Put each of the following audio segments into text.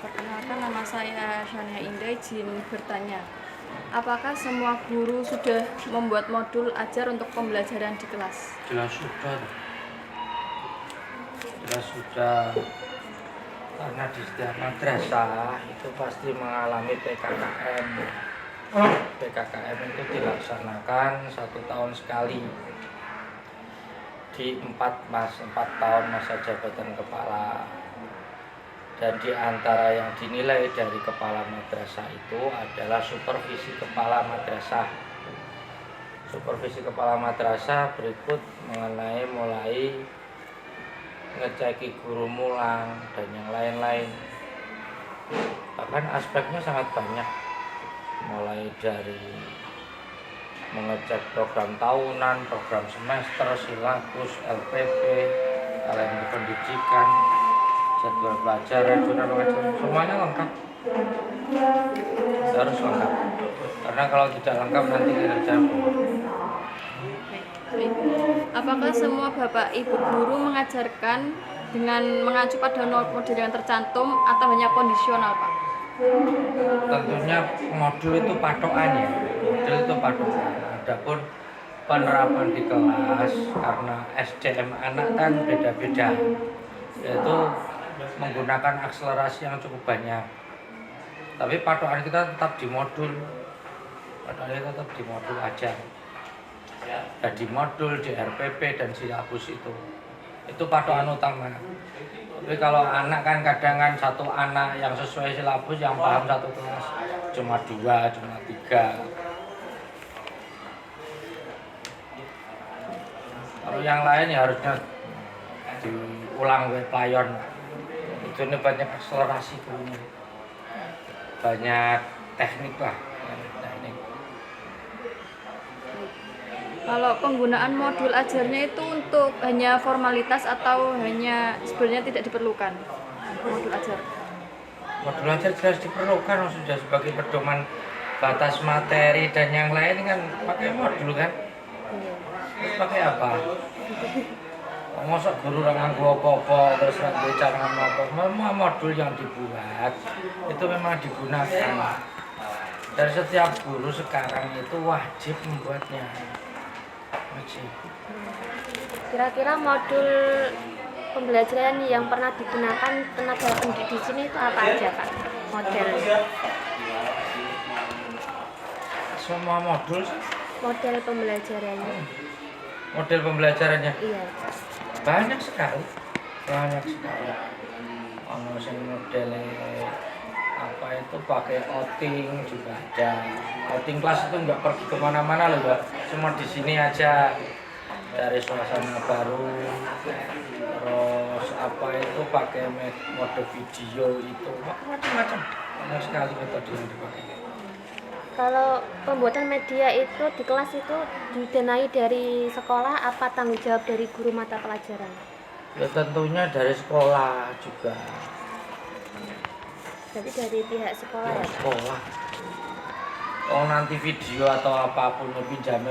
Perkenalkan, nama saya Shania Indah. Izin bertanya, apakah semua guru sudah membuat modul ajar untuk pembelajaran di kelas? Jelas sudah, jelas sudah. Karena di setiap madrasah itu pasti mengalami PKKM. PKKM itu dilaksanakan 1 tahun sekali di 4 tahun masa jabatan kepala. Dan di antara yang dinilai dari kepala madrasah itu adalah supervisi kepala madrasah. Supervisi kepala madrasah berikut mengenai mulai ngeceki guru mulang dan yang lain-lain. Bahkan aspeknya sangat banyak, mulai dari mengecek program tahunan, program semester, silabus, LPP, kalender pendidikan, jadwal pelajaran, jurnal pelajaran, semuanya lengkap. Harus lengkap. Karena kalau tidak lengkap nanti kinerja. Apakah semua Bapak Ibu guru mengajarkan dengan mengacu pada modul yang tercantum atau hanya kondisional, Pak? Tentunya modul itu patokannya. Modul itu patokan. Adapun penerapan di kelas karena SDM anak kan beda-beda. Yaitu menggunakan akselerasi yang cukup banyak. Tapi patokan kita tetap di modul. Patokannya tetap di modul aja. Dan di modul, di RPP dan silabus itu patokan utama. Tapi kalau anak kan kadang kan satu anak yang sesuai silabus yang paham satu kelas cuma 2, cuma 3. Kalau yang lain ya harusnya diulang playon. Itu ini banyak akselerasi dulu, banyak teknik lah. Kalau penggunaan modul ajarnya itu untuk hanya formalitas atau hanya sebenarnya tidak diperlukan modul ajar? Modul ajar jelas diperlukan, sudah sebagai pedoman batas materi dan yang lain kan pakai modul kan. Terus pakai apa? Masa guru orang nganggo apa-apa terus bicara apa? Memang modul yang dibuat itu memang digunakan. Dan setiap guru sekarang itu wajib membuatnya. Kira-kira modul pembelajaran yang pernah digunakan tenaga pendidik di sini itu apa aja, Pak? Model Semua modul pembelajarannya. Model pembelajarannya Iya. banyak sekali. Ono sing model apa itu pakai outing juga ada. Outing kelas itu nggak pergi kemana-mana loh, Mbak. Cuma di sini aja, dari suasana baru. Terus apa itu pakai mode video itu macam-macam. Banyak sekali metode yang dipakai. Kalau pembuatan media itu di kelas itu didanai dari sekolah apa tanggung jawab dari guru mata pelajaran? Ya tentunya dari sekolah juga. Jadi dari pihak sekolah ya, Pak? Sekolah. Oh nanti video atau apapun pinjam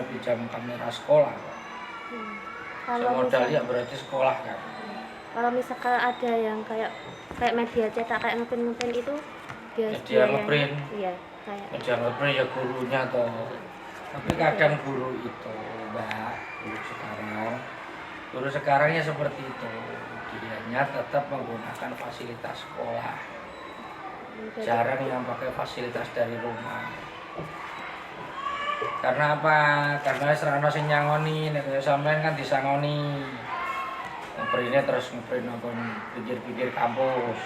kamera sekolah. Kalau Modal ya berarti sekolah kan. Kalau misalkan ada yang kayak media cetak kayak ngeprint itu Dia ngeprint. Iya, kayak Media ngeprint ya gurunya toh. Tapi kadang guru itu, Mbak, guru sekarangnya seperti itu. Dianya tetap menggunakan fasilitas sekolah. Jarang yang pakai fasilitas dari rumah. Karena apa? Karena serana sing nyangoni, nek sampean kan disangoni. Ngeprintnya terus ngeprint nonton pinggir-pinggir kampus.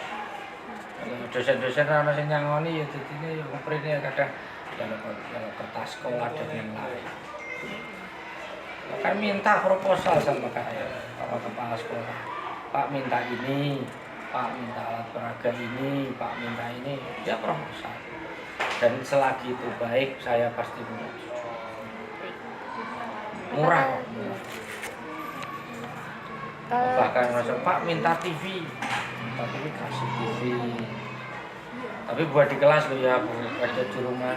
Kalau dosen-dosen ana sing nyangoni ya dadine ngeprintnya kadang dalam kertas sekolah dan yang lain. Kan minta proposal sama kepala sekolah. Pak minta ini, Pak minta alat peraga ini, Pak minta ini, dia proposal. Dan selagi itu baik, saya pasti menyetujui. Murah. Bahkan masuk Pak minta TV, tapi kasih TV. Tapi buat di kelas loh ya, ada di rumah.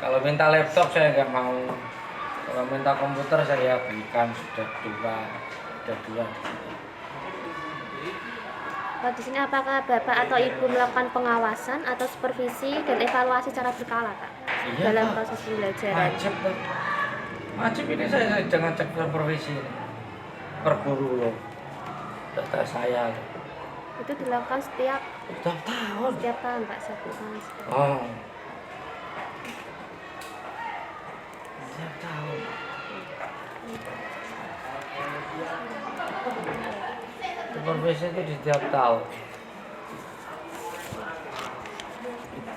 Kalau minta laptop saya nggak mau. Kalau minta komputer saya belikan sudah dua. Kalau di sini apakah Bapak atau Ibu melakukan pengawasan atau supervisi dan evaluasi secara berkala, Kak? Iya, Dalam Pak. proses pembelajaran. Wajib tuh. Wajib ini saya jangan cek supervisi per guru loh. Data saya loh. Itu dilakukan setiap Tahun. Pak, 1 tahun sekali. Oh. Setiap tahun. Supervisi itu di setiap tahun.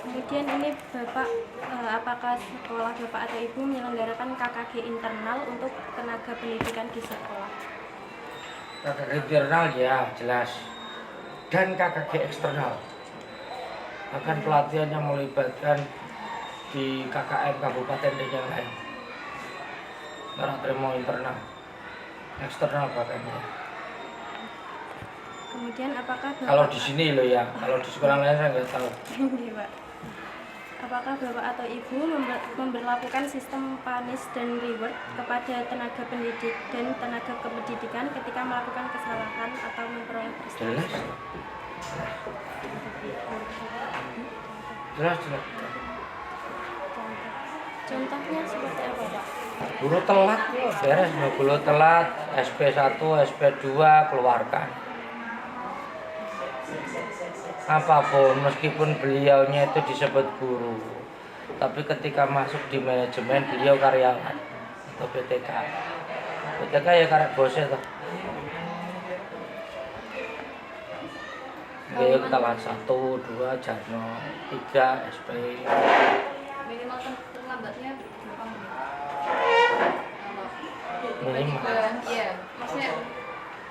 Kemudian ini Bapak, apakah sekolah Bapak atau Ibu menyelenggarakan KKG internal untuk tenaga pendidikan di sekolah? KKG internal ya jelas. Dan KKG eksternal. Akan pelatihannya melibatkan di KKM kabupaten dan yang lain. Karena terima internal, eksternal bahkan ya. Kemudian apakah Bapak, Kalau di sini loh ya, kalau di sekolah lain saya nggak tahu. Iya, Pak. Apakah Bapak atau Ibu memberlakukan sistem punish dan reward kepada tenaga pendidik dan tenaga kependidikan ketika melakukan kesalahan atau memperoleh prestasi? Jelas. Contohnya seperti apa, Pak? Guru telat, beres. Guru telat, SP1, SP2 keluarkan. Apapun, meskipun beliaunya itu disebut guru, tapi ketika masuk di manajemen beliau karyawan atau PTK. PTK ya karek bosnya toh. Beliau telat 1, 2, Jarno, 3, SP. Minimal terlambatnya berapa menit? Minimal. Iya, maksudnya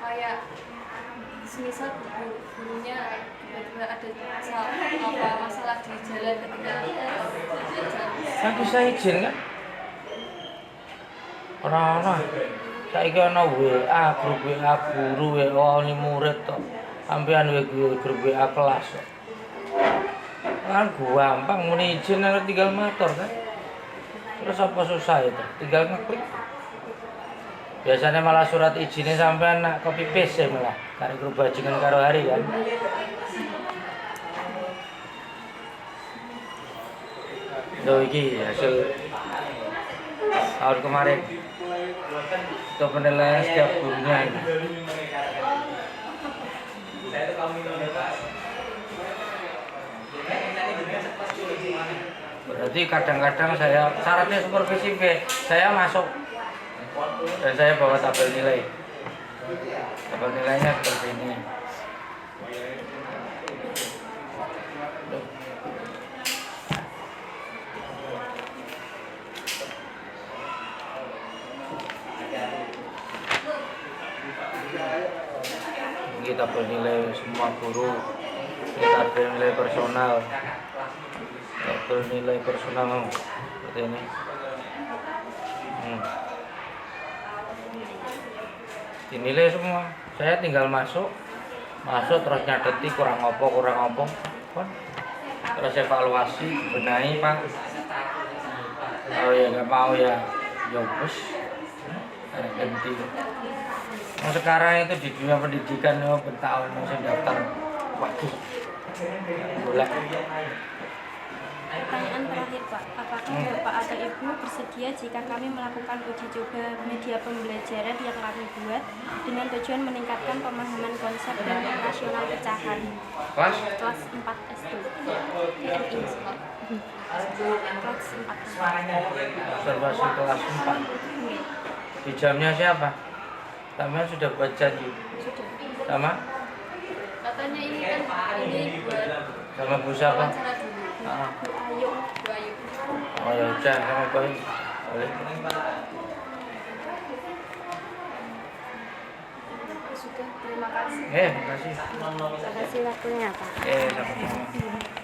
kayak semisal gurunya tiba-tiba ada masalah di jalan ketika jalan. Kan bisa izin kan? Orang-orang saiki ana WA, grup WA guru, WA ni murid tok. Sampeyan grup WA kelas. Kan gampang muni izin tinggal matur kan. Terus apa susah itu? Tinggal ngeklik. Biasanya malah surat izinnya sampean nak copy paste ya malah. Karo grup bajingan karo hari kan. Loh iki hasil tahun kemarin. Itu penilaian setiap gurunya ini. Berarti kadang-kadang saya syaratnya supervisi B, saya masuk dan saya bawa tabel nilai. Tabel nilainya seperti ini. Ini tabel nilai semua guru. Ini tabel nilai personal. Tabel nilai personal seperti ini. Dinilai semua. Saya tinggal masuk terus nyadeti kurang apa kan. Terus evaluasi, benahi Pak. Oh ya nggak mau ya wes. Ganti. Nah, sekarang itu di dunia pendidikan bertahun saya daftar waduh. Boleh. Pertanyaan terakhir, Pak, apakah Bapak atau Ibu bersedia jika kami melakukan uji coba media pembelajaran yang kami buat dengan tujuan meningkatkan pemahaman konsep dan operasional pecahan Kelas? kelas 4 SD TNI kelas 4 Observasi kelas 4. Di jamnya siapa? Sampean sudah buat janji sudah. sama? Katanya ini kan ini buat Sama Bu siapa? wawancara dulu. Bu Ayu. Oh ya udah sama Boy. Boleh. Sudah, terima kasih. Terima kasih. Terima kasih waktunya, Pak. Sama-sama.